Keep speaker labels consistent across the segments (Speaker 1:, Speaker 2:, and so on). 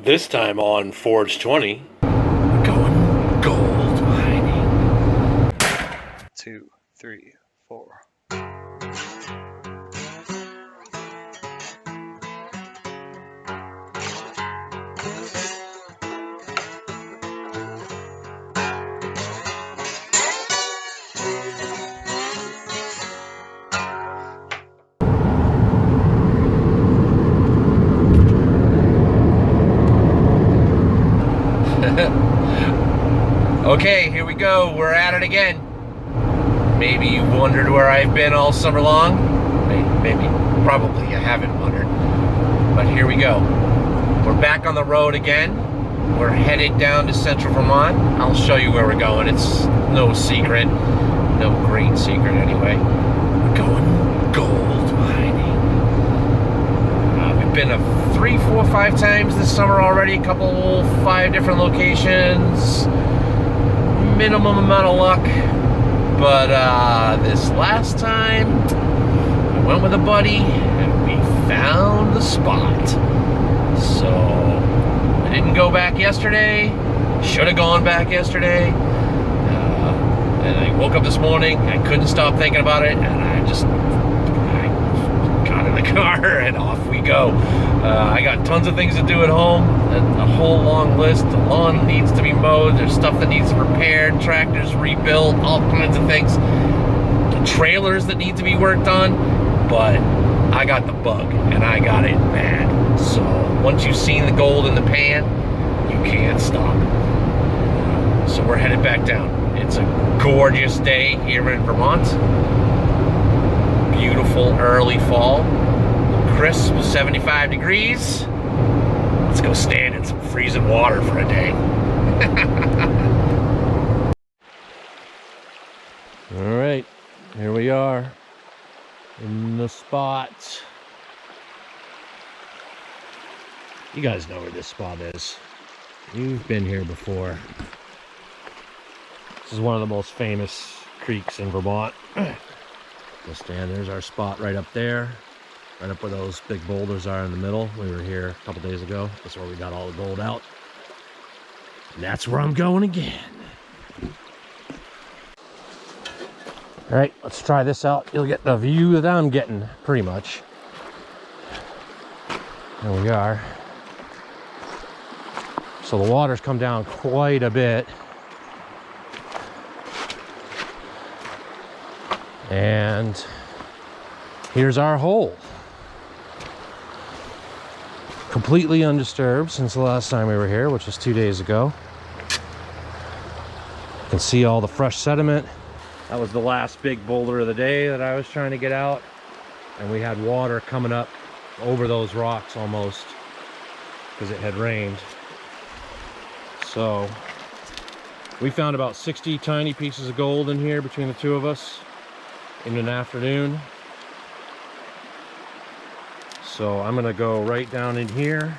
Speaker 1: This time on Forge20, we're going gold mining.
Speaker 2: 2, 3, 4.
Speaker 1: Okay, here we go. We're at it again. Maybe you've wondered where I've been all summer long. Maybe, probably you haven't wondered. But here we go. We're back on the road again. We're headed down to central Vermont. I'll show you where we're going. It's no secret. No great secret anyway. We're going gold mining. We've been 3, 4, 5 times this summer already. A couple, 5 different locations. Minimum amount of luck, but this last time I went with a buddy and we found the spot. So I didn't go back yesterday. Should have gone back yesterday, and I woke up this morning. I couldn't stop thinking about it, and I got in the car and off we go. I got tons of things to do at home, a whole long list. The lawn needs to be mowed, there's stuff that needs repaired, tractors rebuilt, all kinds of things. The trailers that need to be worked on, but I got the bug and I got it bad. So once you've seen the gold in the pan, you can't stop. So we're headed back down. It's a gorgeous day here in Vermont. Beautiful early fall. Crisp, 75 degrees. Let's go stand in some freezing water for a day. All right, here we are in the spot. You guys know where this spot is. You've been here before. This is one of the most famous creeks in Vermont. Go stand, there's our spot right up there. Right up where those big boulders are in the middle. We were here a couple days ago. That's where we got all the gold out. And that's where I'm going again. All right, let's try this out. You'll get the view that I'm getting, pretty much. There we are. So the water's come down quite a bit. And here's our hole. Completely undisturbed since the last time we were here, which was 2 days ago. You can see all the fresh sediment. That was the last big boulder of the day that I was trying to get out. And we had water coming up over those rocks almost because it had rained. So we found about 60 tiny pieces of gold in here between the two of us in an afternoon. So I'm gonna go right down in here,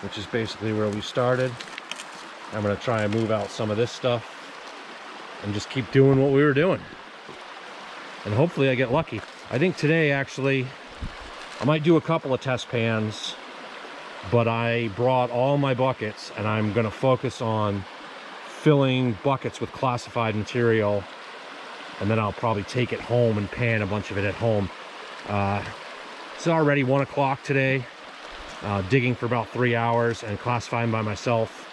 Speaker 1: which is basically where we started. I'm gonna try and move out some of this stuff and just keep doing what we were doing. And hopefully I get lucky. I think today actually, I might do a couple of test pans, but I brought all my buckets and I'm gonna focus on filling buckets with classified material, and then I'll probably take it home and pan a bunch of it at home. It's already 1 o'clock today, digging for about 3 hours and classifying by myself.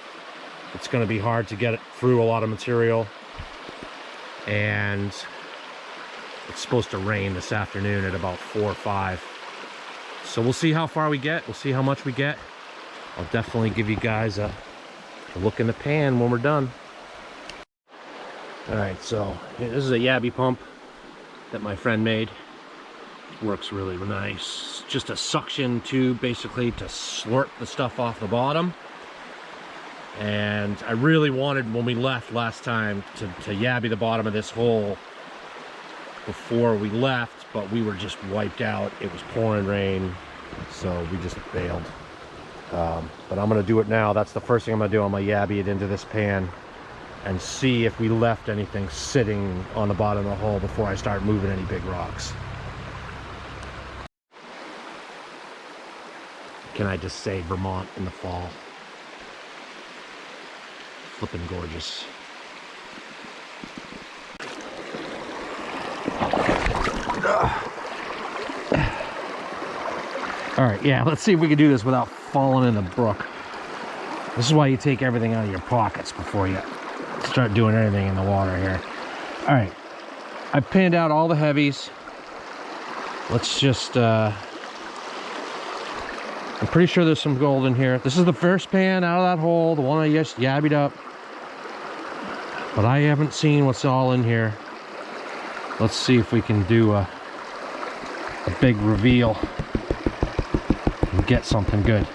Speaker 1: It's going to be hard to get it through a lot of material, and it's supposed to rain this afternoon at about 4 or 5. So we'll see how far we get. We'll see how much we get. I'll definitely give you guys a look in the pan when we're done. All right, so this is a yabby pump that my friend made. Works really nice. Just a suction tube basically to slurp the stuff off the bottom. And I really wanted, when we left last time, to yabby the bottom of this hole before we left, but we were just wiped out. It was pouring rain, so we just bailed. But I'm gonna do it now. That's the first thing I'm gonna do. I'm gonna yabby it into this pan and see if we left anything sitting on the bottom of the hole before I start moving any big rocks. Can I just say Vermont in the fall? flipping gorgeous. All right, yeah, let's see if we can do this without falling in the brook. This is why you take everything out of your pockets before you start doing anything in the water here. All right, I've pinned out all the heavies. Let's just, I'm pretty sure there's some gold in here. This is the first pan out of that hole, the one I just yabbied up. But I haven't seen what's all in here. Let's see if we can do a big reveal and get something good.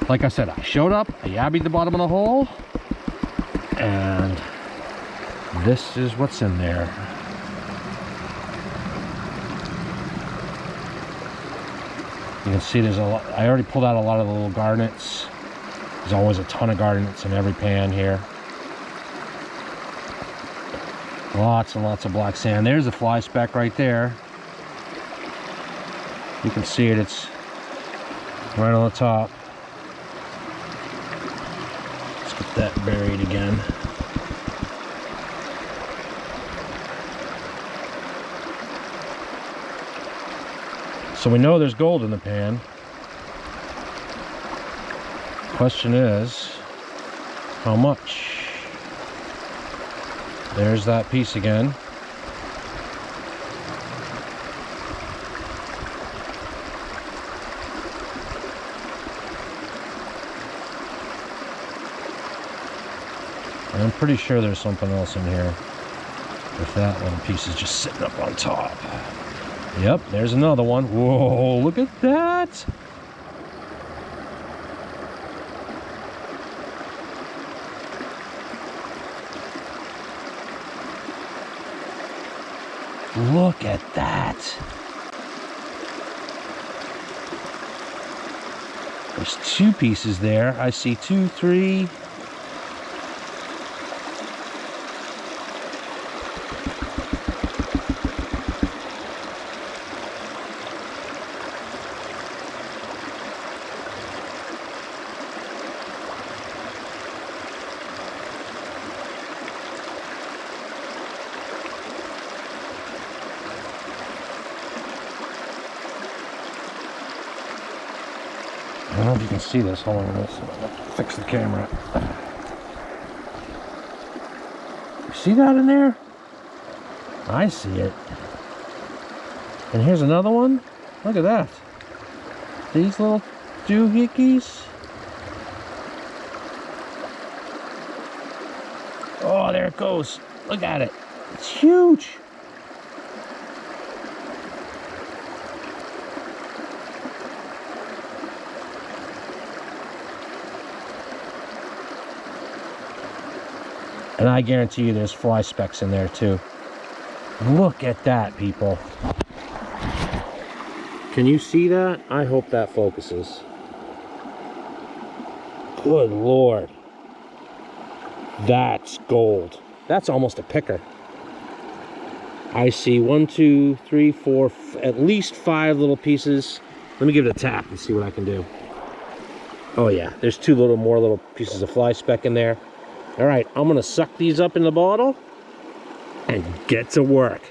Speaker 1: Like I said, I showed up, I yabbied the bottom of the hole, and this is what's in there. You can see there's a lot. I already pulled out a lot of the little garnets. There's always a ton of garnets in every pan here. Lots and lots of black sand. There's a fly speck right there. You can see it, it's right on the top. Let's get that buried again. So we know there's gold in the pan. Question is, how much? There's that piece again. And I'm pretty sure there's something else in here. If that little piece is just sitting up on top. Yep, there's another one. Whoa, look at that! Look at that! There's two pieces there. I see 2, 3. I don't know if you can see this. Hold on, let's fix the camera. You see that in there? I see it. And here's another one. Look at that. These little doohickeys. Oh, there it goes. Look at it. It's huge. And I guarantee you there's fly specks in there too. Look at that, people. Can you see that? I hope that focuses. Good Lord. That's gold. That's almost a picker. I see 1, 2, 3, 4, at least 5 little pieces. Let me give it a tap and see what I can do. Oh yeah, there's 2 more little pieces of fly speck in there. All right, I'm gonna suck these up in the bottle and get to work.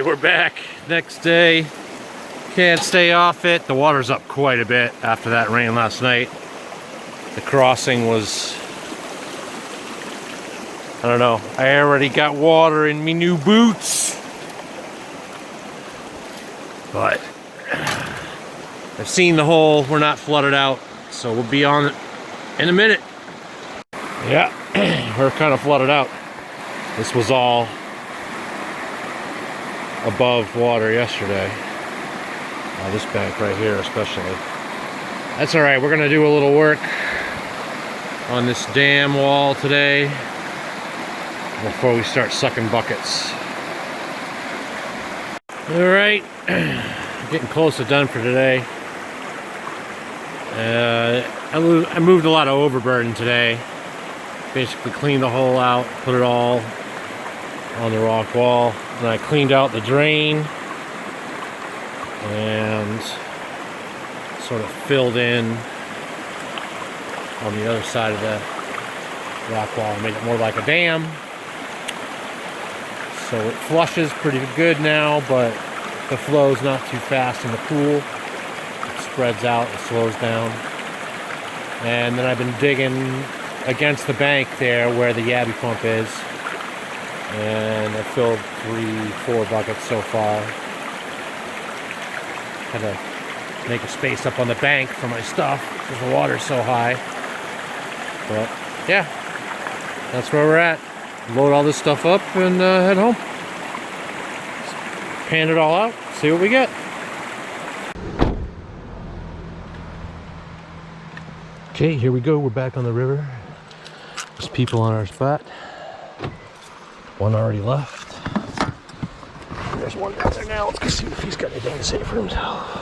Speaker 1: right, we're back. Next day. Can't stay off it. The water's up quite a bit after that rain last night. The crossing was, I don't know. I already got water in me new boots. But I've seen the hole. We're not flooded out. So we'll be on it in a minute. Yeah, we're kind of flooded out. This was all above water yesterday. This bank right here especially. That's all right, we're gonna do a little work on this dam wall today before we start sucking buckets. All right, getting close to done for today. I moved a lot of overburden today. Basically cleaned the hole out, put it all on the rock wall. And I cleaned out the drain and sort of filled in on the other side of the rock wall, made it more like a dam. So it flushes pretty good now, but the flow's not too fast in the pool. It spreads out, it slows down. And then I've been digging against the bank there where the yabby pump is. And I filled 3-4 buckets so far. Had to make a space up on the bank for my stuff because the water's so high. But yeah, that's where we're at. Load all this stuff up and head home. Pan it all out, see what we get. Okay, here we go. We're back on the river. There's people on our spot. One already left. There's one down there now. Let's go see if he's got anything to say for himself.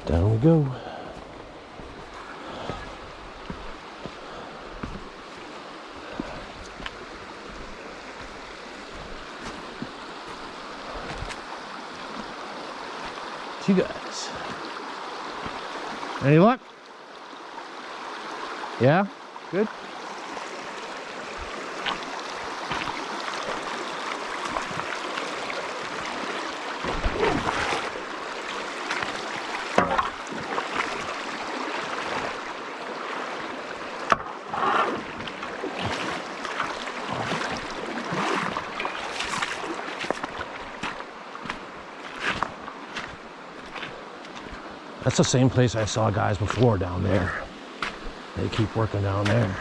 Speaker 1: Down we go. You guys. Any luck? Yeah? Good? That's the same place I saw guys before down there. They keep working down there.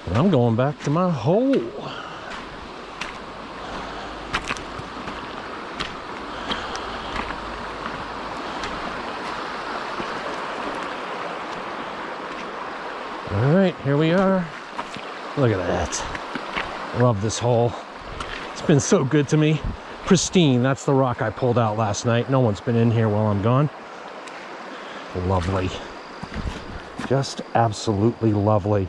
Speaker 1: And I'm going back to my hole. All right, here we are. Look at that. Love this hole. It's been so good to me. Pristine, that's the rock I pulled out last night. No one's been in here while I'm gone. Lovely. Just absolutely lovely.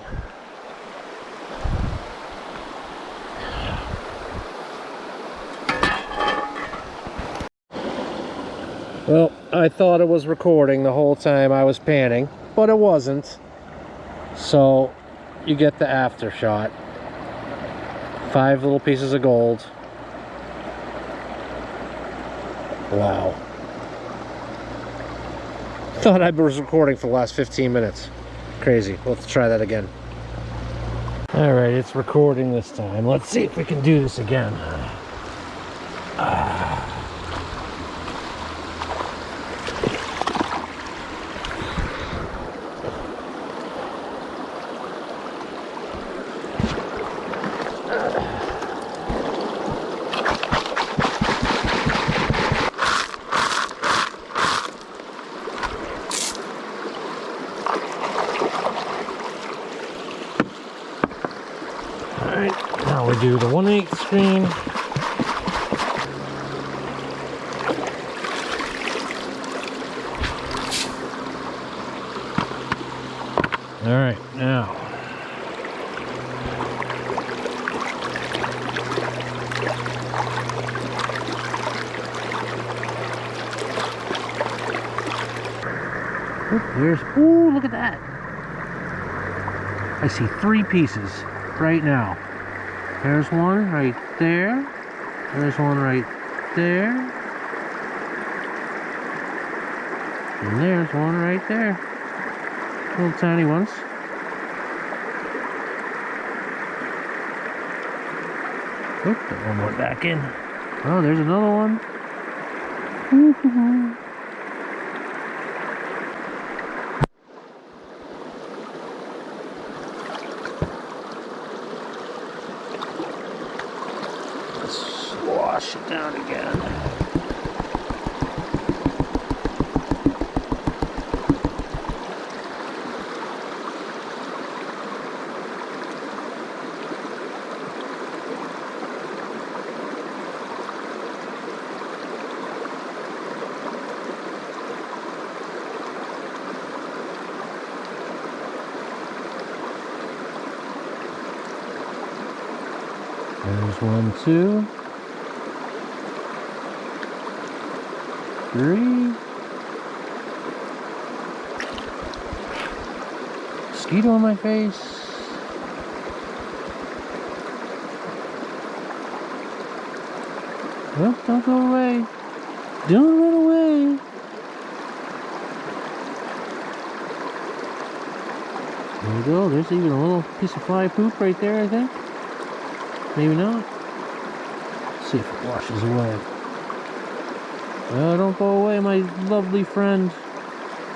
Speaker 1: Well, I thought it was recording the whole time I was panning, but it wasn't. So you get the after shot. 5 little pieces of gold. Wow. Thought I was recording for the last 15 minutes. Crazy. We'll have to try that again. All right, it's recording this time. Let's see if we can do this again. Now we do the 1/8 screen. All right, now Ooh, look at that. I see 3 pieces right now. There's one right there. There's one right there. And there's one right there. Little tiny ones. Oop, that one went back in. Oh, there's another one. Let's wash it down again. There's 1, 2, 3. Mosquito on my face. Well, don't go away. Don't run away. There we go. There's even a little piece of fly poop right there, I think. Maybe not. Let's see if it washes away. Oh, don't go away, my lovely friend.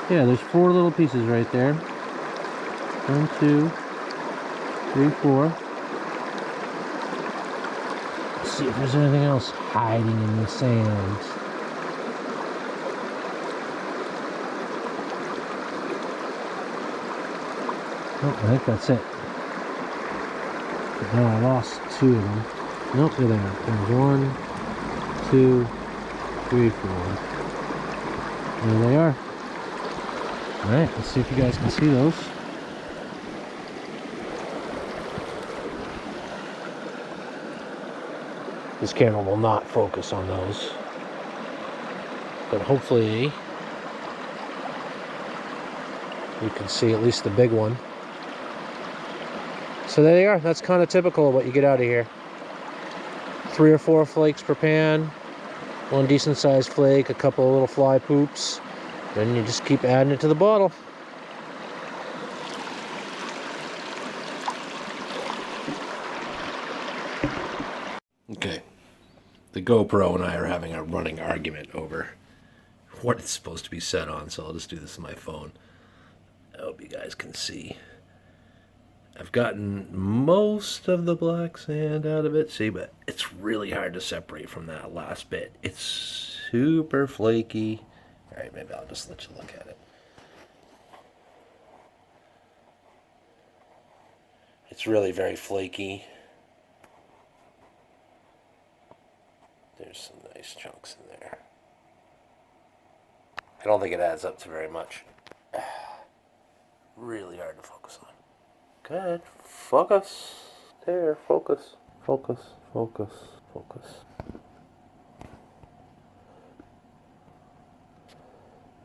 Speaker 1: Yeah, there's 4 little pieces right there. 1, 2, 3, 4. Let's see if there's anything else hiding in the sand. Oh, I think that's it. But now I lost 2 of them. Nope, they're there. There's 1, 2, 3, 4. There they are. Alright, let's see if you guys can see those. This camera will not focus on those. But hopefully you can see at least the big one. So there they are. That's kind of typical of what you get out of here. 3 or 4 flakes per pan, 1 decent sized flake, a couple of little fly poops, then you just keep adding it to the bottle. Okay, the GoPro and I are having a running argument over what it's supposed to be set on, so I'll just do this on my phone. I hope you guys can see. I've gotten most of the black sand out of it, see, but it's really hard to separate from that last bit. It's super flaky. Alright, maybe I'll just let you look at it. It's really very flaky. There's some nice chunks in there. I don't think it adds up to very much. Really hard to focus on. Good. Focus. There, focus. Focus, focus, focus.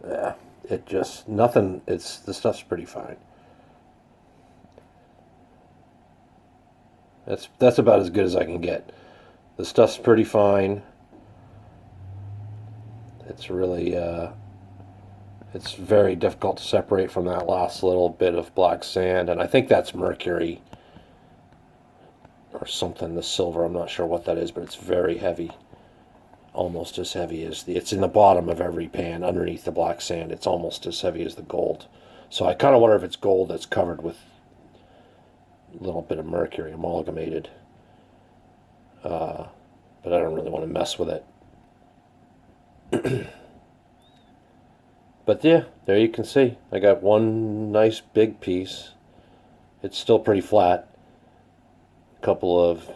Speaker 1: Yeah, it just, nothing, the stuff's pretty fine. That's about as good as I can get. The stuff's pretty fine. It's really, it's very difficult to separate from that last little bit of black sand, and I think that's mercury or something, the silver, I'm not sure what that is, but it's very heavy. Almost as heavy as it's in the bottom of every pan underneath the black sand. It's almost as heavy as the gold. So I kind of wonder if it's gold that's covered with a little bit of mercury amalgamated. But I don't really want to mess with it. But yeah, there you can see. I got 1 nice big piece. It's still pretty flat. A couple of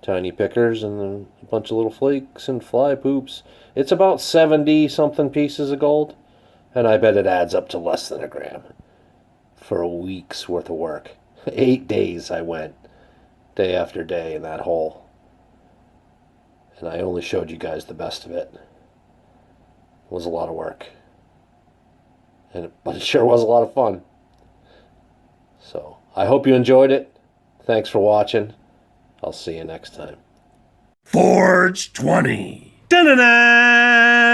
Speaker 1: tiny pickers and then a bunch of little flakes and fly poops. It's about 70 something pieces of gold, and I bet it adds up to less than a gram for a week's worth of work. 8 days I went, day after day in that hole, and I only showed you guys the best of it. It was a lot of work. but it sure was a lot of fun. So I hope you enjoyed it. Thanks for watching. I'll see you next time. Forge 20. Da-na-na!